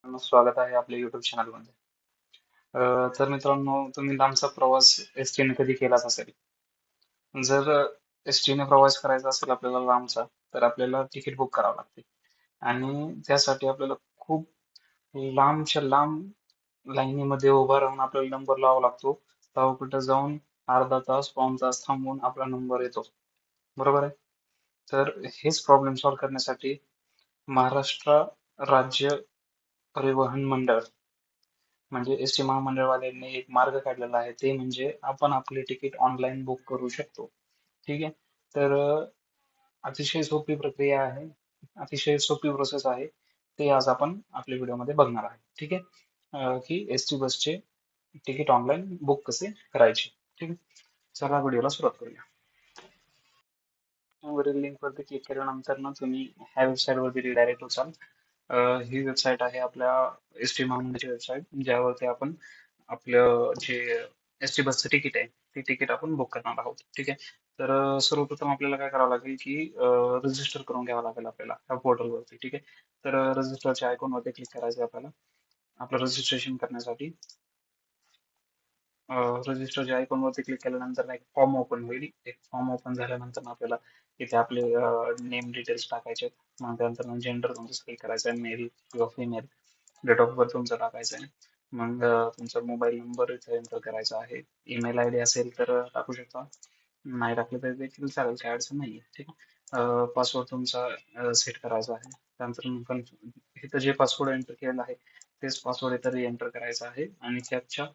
स्वागत आहे आपल्या युट्यूब चॅनलमध्ये. तर मित्रांनो, तुम्ही लांबचा प्रवास एस टीने कधी केलाच असेल. जर एस टीने प्रवास करायचा असेल आपल्याला लांबचा, तर आपल्याला तिकीट बुक करावं लागते आणि त्यासाठी आपल्याला खूप लांबच्या लांब लाईनीमध्ये उभा राहून आपल्याला नंबर लावावा लागतो. तेव्हा कुठं जाऊन अर्धा तास, पाऊण तास थांबून आपला नंबर येतो. बरोबर आहे? तर हेच प्रॉब्लेम सॉल्व्ह करण्यासाठी महाराष्ट्र राज्य परिवहन मंडळ म्हणजे एस टी महामंडळवाल्यांनी एक मार्ग काढलेला आहे ते म्हणजे आपण आपले तिकीट ऑनलाईन बुक करू शकतो. ठीक आहे. तर अतिशय सोपी प्रक्रिया आहे. अतिशय सोपी प्रोसेस आहे. ते आज आपण आपल्या व्हिडिओमध्ये बघणार आहे. ठीक आहे. की एस टी बसचे तिकीट ऑनलाईन बुक कसे करायचे. ठीक आहे. चला व्हिडिओला सुरुवात करूया. वरील लिंक वरती क्लिक केल्यानंतर ना तुम्ही ह्या वेबसाईट वरती रिडायरेक्ट होचाल. ही वेबसाईट आहे आपल्या एस टी महामंडळाची वेबसाईट ज्यावरती आपण आपलं जे एस टी बसचं तिकीट आहे ते तिकीट आपण बुक करणार आहोत. ठीक आहे. तर सर्वप्रथम आपल्याला काय करावं लागेल की रजिस्टर करून घ्यावं लागेल आपल्याला ह्या पोर्टलवरती. ठीक आहे. तर रजिस्टरच्या आयकॉनवरती क्लिक करायचं आहे आपल्याला आपलं रजिस्ट्रेशन करण्यासाठी. रजिस्टरच्या आयकॉनवरती क्लिक केल्यानंतर ना एक फॉर्म ओपन होईल. एक फॉर्म ओपन झाल्यानंतर ना आपल्याला इथे आपले नेम डिटेल्स टाकायचे आहेत. मग त्यानंतर जेंडर तुमचं सिलेक्ट करायचं आहे, मेल किंवा फिमेल. डेट ऑफ बर्थ तुमचं टाकायचं आहे. मग तुमचा मोबाईल नंबर इथे एंटर करायचा आहे. ईमेल आय डी असेल तर टाकू शकता. नाही टाकलं तरी देखील चालेल, काही अडचण नाही आहे. ठीक आहे. पासवर्ड तुमचा सेट करायचा आहे. त्यानंतर पण इथं जे पासवर्ड एंटर केलेलं आहे तेच पासवर्ड इथं एंटर करायचं आहे आणि कॅपच्या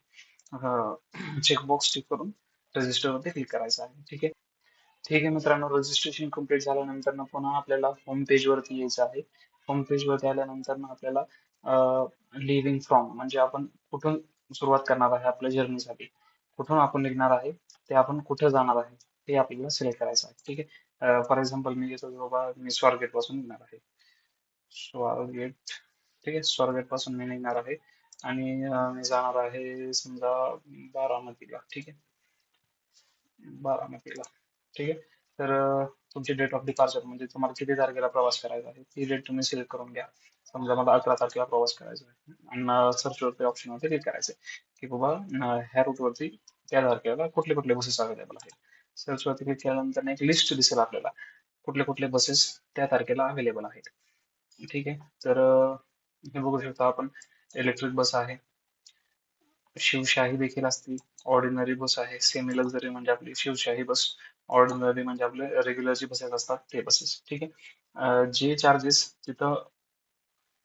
चेकबॉक्स टिक करून रजिस्टर वरती क्लिक करायचं आहे. ठीक आहे. ठीक आहे मित्रांनो, रजिस्ट्रेशन कंप्लीट झाल्यानंतर ना पुन्हा आपल्याला होम पेज वरती यायचं आहे. होम पेज वरती आल्यानंतर ना आपल्याला लिव्हिंग फ्रॉम म्हणजे आपण कुठून सुरुवात करणार आहे आपल्या जर्नीसाठी, कुठून आपण निघणार आहे, ते आपण कुठे जाणार आहे ते आपल्याला सिलेक्ट करायचं आहे. ठीक आहे. फॉर एक्झाम्पल मी घेतो की बाबा मी स्वारगेट पासून निघणार आहे. स्वारगेट. ठीक आहे. स्वारगेट पासून मी निघणार आहे आणि मी जाणार आहे समजा बारामतीला. ठीक आहे. बारामतीला. ठीक आहे. तर तुमची डेट ऑफ डिपार्चर म्हणजे तुम्हाला किती तारखेला प्रवास करायचा आहे ती डेट तुम्ही सिलेक्ट करून घ्या. समजा मला 11 तारखेला प्रवास करायचा आहे आणि सर्च वरती ऑप्शन वरती क्लिक करायचं की बाबा ह्या रूट वरती त्या तारखेला कुठले कुठले बसेस अवेलेबल आहेत. सर्च वरती क्लिक केल्यानंतर एक लिस्ट दिसेल आपल्याला कुठले कुठले बसेस त्या तारखेला अवेलेबल आहेत. ठीक आहे. तर हे बघू शकतो आपण इलेक्ट्रिक बस आहे, शिवशाही देखील असते, ऑर्डिनरी बस आहे, सेमी लक्झरी म्हणजे आपली शिवशाही बस, ऑर्डिनरी म्हणजे आपले रेग्युलर जे बसेस असतात ते बसेस. ठीक आहे. जे चार्जेस तिथं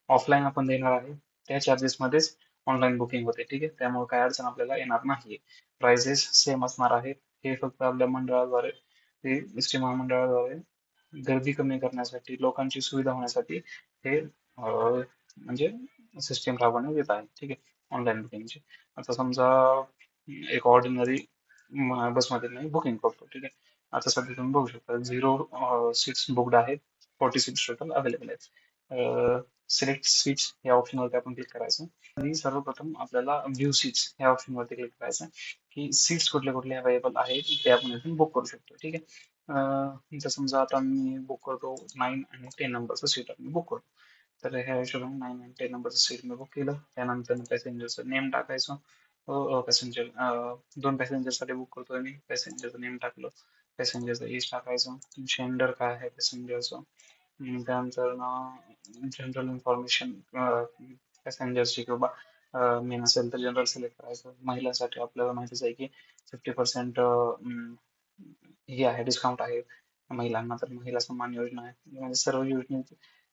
ऑफलाईन आपण देणार आहे त्या चार्जेस मध्येच ऑनलाईन बुकिंग होते. ठीक आहे. त्यामुळे काय अडचण आपल्याला येणार नाही. प्राइजेस सेम असणार आहेत. हे फक्त आपल्या मंडळाद्वारे हे एस टी महामंडळाद्वारे गर्दी कमी करण्यासाठी लोकांची सुविधा होण्यासाठी हे म्हणजे सिस्टीम राबवण्यात येत आहे. ठीक आहे. ऑनलाईन बुकिंगची. आता समजा एक ऑर्डिनरी बसमध्ये मी बुकिंग करतो. ठीक आहे. आता सध्या तुम्ही बघू शकता 0 सीट्स बुकड आहेत. 40 सीट्स टोटल अवेलेबल आहेत. सिलेक्ट सीट्स या ऑप्शनवरती आपण क्लिक करायचं आणि सर्वप्रथम आपल्याला व्ह्यू सीट्स या ऑप्शनवरती क्लिक करायचं की सीट्स कुठले कुठले अवेलेबल आहेत ते आपण इथून बुक करू शकतो. ठीक आहे. जर समजा आता मी बुक करतो 9 आणि 10 नंबरचं सीट मी बुक करतो. तर ह्या हिशोबाने 9 आणि 10 नंबरचं सीट मी बुक केलं. त्यानंतर पॅसेंजरचं नेम टाकायचं. पॅसेंजर 2 पॅसेंजरसाठी बुक करतोय मी. पॅसेंजरचं नेम टाकलं. पॅसेंजरचं एज टाकायचं. जेंडर काय आहे पॅसेंजरचं. त्यानंतर जनरल इन्फॉर्मेशन पॅसेंजरची किंवा मेन असेल तर जनरल सिलेक्ट करायचं. महिलांसाठी आपल्याला माहितीच आहे की 50% हे आहे डिस्काउंट आहे महिलांना. तर महिला सन्मान योजना आहे. म्हणजे सर्व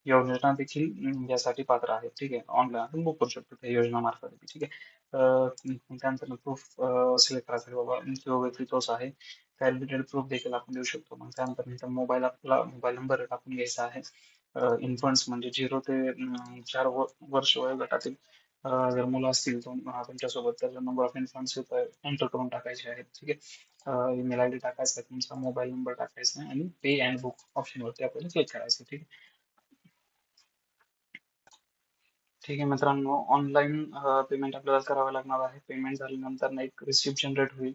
योजना देखील यासाठी पात्र आहेत. ठीक आहे. ऑनलाईन आपण बुक करू शकतो त्या योजनामार्फत. ठीक आहे. त्यानंतर प्रूफ सिलेक्ट करायचं की बाबा जो व्यक्ती तोच आहे. त्या रिलेटेड प्रूफ देखील आपण देऊ शकतो. मग त्यानंतर मोबाईल आपला मोबाईल नंबर टाकून घ्यायचा आहे. इन्फंट्स म्हणजे 0 ते 4 वर्ष वयोगटातील जर मुलं असतील तुमच्यासोबत तर नंबर ऑफ इन्फंट्स एंटर करून टाकायचे आहेत. ठीक आहे. ईमेल आय डी टाकायचा आहे, तुमचा मोबाईल नंबर टाकायचा आहे आणि पे अँड बुक ऑप्शनवरती आपल्याला क्लिक करायचं. ठीक आहे. ठीक आहे मित्रांनो, ऑनलाईन पेमेंट आपल्याला करावं लागणार आहे. पेमेंट झाल्यानंतर ना एक रिसिप्ट जनरेट होईल.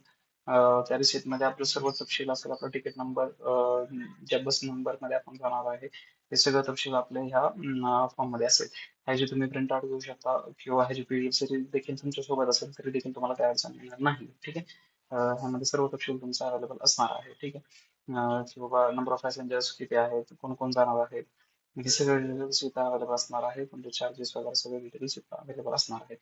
त्या रिसिप्ट मध्ये आपलं सर्व तपशील असेल, आपला तिकीट नंबर, ज्या बस नंबर मध्ये आपण जाणार आहे ते सगळं तपशील आपल्या ह्या फॉर्म मध्ये असेल. ह्याची तुम्ही प्रिंट आउट घेऊ शकता किंवा ह्याची PDF जरी देखील तुमच्या सोबत असेल तरी देखील तुम्हाला काही अडचण येणार नाही. ठीक आहे. ह्यामध्ये सर्व तपशील तुमचा अवेलेबल असणार आहे. ठीक आहे. की बाबा नंबर ऑफ पॅसेंजर्स किती आहेत, कोण कोण जाणार आहेत, हे सगळे डिटेल्स इथं अवेलेबल असणार आहे. तुमचे चार्जेस वगैरे सगळे डिटेल्स इथं अवेलेबल असणार आहेत.